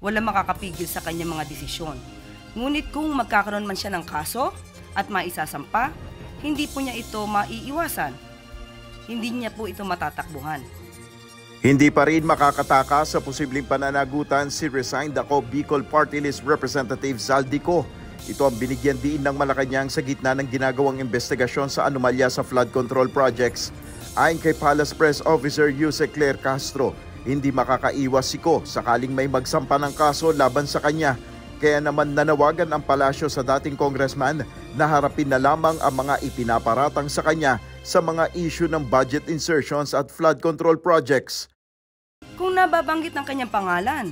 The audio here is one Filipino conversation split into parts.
Walang makakapigil sa kanyang mga desisyon. Ngunit kung magkakaroon man siya ng kaso at maisasampa, hindi po niya ito maiiwasan. Hindi niya po ito matatakbuhan. Hindi pa rin makakatakas sa posibleng pananagutan si resigned ako Bicol Party List Representative Zaldico. Ito ang binigyan diin ng Malacanang sa gitna ng ginagawang investigasyon sa anomalya sa flood control projects. Ayon kay Palace Press Officer Yuse Claire Castro, hindi makakaiwas si Ko sakaling may magsampa ng kaso laban sa kanya. Kaya naman nanawagan ang palasyo sa dating congressman na harapin na lamang ang mga ipinaparatang sa kanya sa mga issue ng budget insertions at flood control projects. Kung nababanggit ng kanyang pangalan,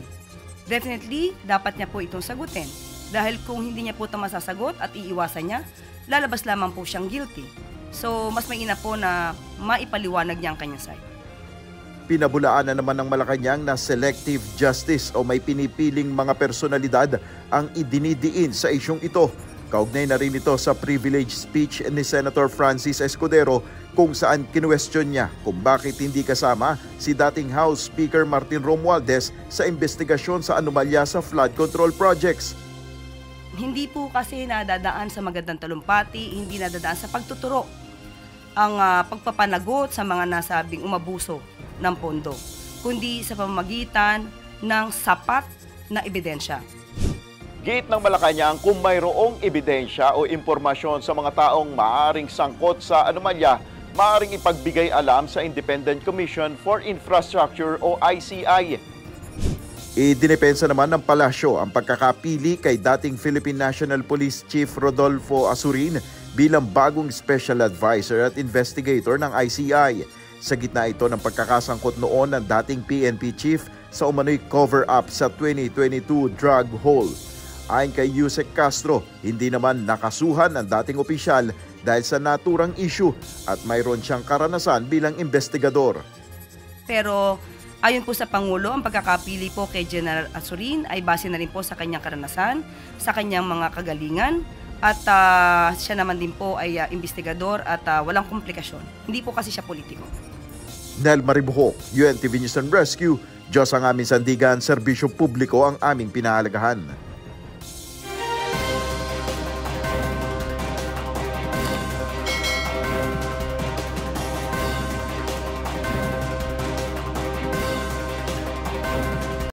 definitely dapat niya po itong sagutin. Dahil kung hindi niya po ito masasagot at iiwasan niya, lalabas lamang po siyang guilty. So mas mainam po na maipaliwanag niya ang kanyang side. Pinabulaan na naman ng Malacanang na selective justice o may pinipiling mga personalidad ang idinidiin sa isyong ito. Kaugnay na rin ito sa privilege speech ni Senator Francis Escudero kung saan kinuwestiyon niya kung bakit hindi kasama si dating House Speaker Martin Romualdez sa investigasyon sa anomalya sa flood control projects. Hindi po kasi nadadaan sa magandang talumpati, hindi nadadaan sa pagtuturo ang pagpapanagot sa mga nasabing umabuso ng pondo, kundi sa pamamagitan ng sapat na ebidensya. Giit ng Malacanang kung mayroong ebidensya o impormasyon sa mga taong maaaring sangkot sa anomalya, maaaring ipagbigay alam sa Independent Commission for Infrastructure o ICI. Idinepensa naman ng palasyo ang pagkakapili kay dating Philippine National Police Chief Rodolfo Asurin bilang bagong Special Advisor at Investigator ng ICI. Sa gitna ito ng pagkakasangkot noon ng dating PNP Chief sa umano'y cover-up sa 2022 drug haul. Ayon kay Yusek Castro, hindi naman nakasuhan ang dating opisyal dahil sa naturang issue at mayroon siyang karanasan bilang investigador. Pero ayon po sa Pangulo, ang pagkakapili po kay General Asurin ay base na rin po sa kanyang karanasan, sa kanyang mga kagalingan, at siya naman din po ay investigador at walang komplikasyon. Hindi po kasi siya politiko. Nel Maribuhok, UNTV News and Rescue, Diyos ang aming sandigan, serbisyo publiko ang aming pinahalagahan.